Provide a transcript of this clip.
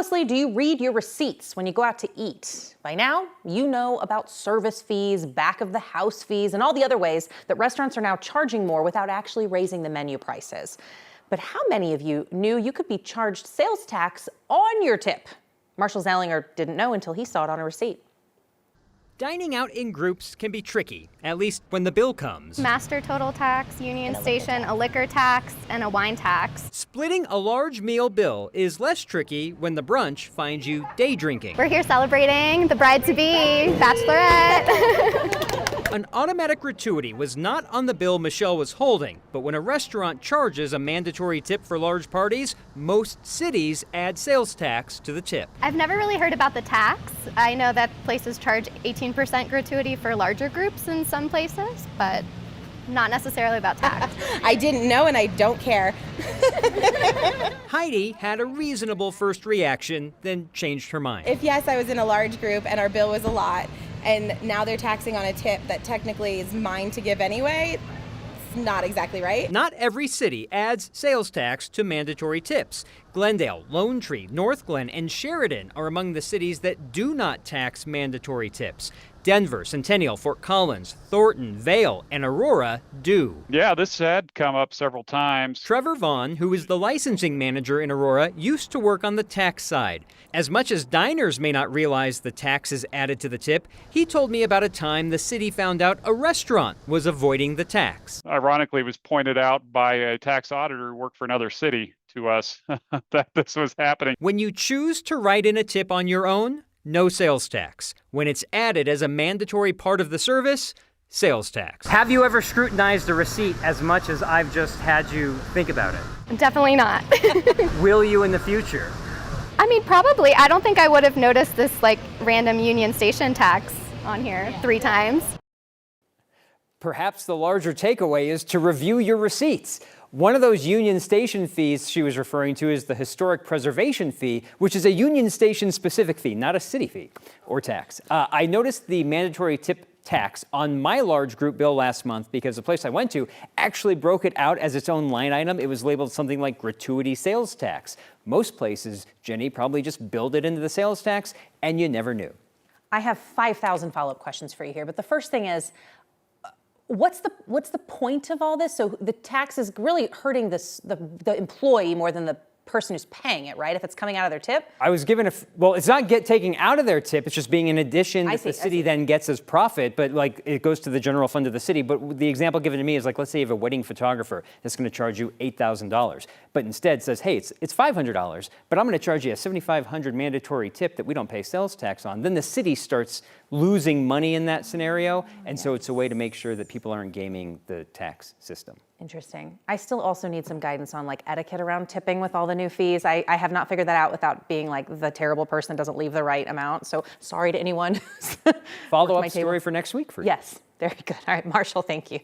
closely do you read your receipts when you go out to eat? By now, you know about service fees, back of the house fees, and all the other ways that restaurants are now charging more without actually raising the menu prices. But how many of you knew you could be charged sales tax on your tip? Marshall Zellinger didn't know until he saw it on a receipt. Dining out in groups can be tricky, at least when the bill comes. Master total tax, union station, a liquor tax, and a wine tax. Splitting a large meal bill is less tricky when the brunch finds you day drinking. We're here celebrating the bride-to-be, bachelorette. An automatic gratuity was not on the bill Michelle was holding, but when a restaurant charges a mandatory tip for large parties, most cities add sales tax to the tip. I've never really heard about the tax. I know that places charge 18% gratuity for larger groups in some places, but not necessarily about tax. I didn't know and I don't care. Heidi had a reasonable first reaction, then changed her mind. If yes, I was in a large group and our bill was a lot, and now they're taxing on a tip that technically is mine to give anyway, it's not exactly right. Not every city adds sales tax to mandatory tips. Glendale, Lone Tree, North Glen, and Sheridan are among the cities that do not tax mandatory tips. Denver, Centennial, Fort Collins, Thornton, Vail, and Aurora do. Yeah, this had come up several times. Trevor Vaughn, who is the licensing manager in Aurora, used to work on the tax side. As much as diners may not realize the tax is added to the tip, he told me about a time the city found out a restaurant was avoiding the tax. Ironically, it was pointed out by a tax auditor who worked for another city to us that this was happening. When you choose to write in a tip on your own, no sales tax. When it's added as a mandatory part of the service, sales tax. Have you ever scrutinized a receipt as much as I've just had you think about it? Definitely not. Will you in the future? I mean, probably. I don't think I would have noticed this random union station tax on here 3 times. Perhaps the larger takeaway is to review your receipts. One of those union station fees she was referring to is the historic preservation fee, which is a union station specific fee, not a city fee or tax. I noticed the mandatory tip tax on my large group bill last month because the place I went to actually broke it out as its own line item. It was labeled something like gratuity sales tax. Most places, Jenny, probably just billed it into the sales tax and you never knew. I have 5,000 follow-up questions for you here, but the first thing is, what's the point of all this? So the tax is really hurting the employee more than the person who's paying it, right? If it's coming out of their tip? I was given well, it's not taking out of their tip, it's just being an addition that the city then gets as profit, but it goes to the general fund of the city. But the example given to me is let's say you have a wedding photographer that's gonna charge you $8,000, but instead says, hey, it's $500, but I'm gonna charge you a $7,500 mandatory tip that we don't pay sales tax on. Then the city starts losing money in that scenario, and so it's a way to make sure that people aren't gaming the tax system. Interesting. I still also need some guidance on etiquette around tipping with all the new fees. I have not figured that out without being the terrible person that doesn't leave the right amount. So sorry to anyone. Follow-up story for next week for you. Yes, very good. All right, Marshall, thank you.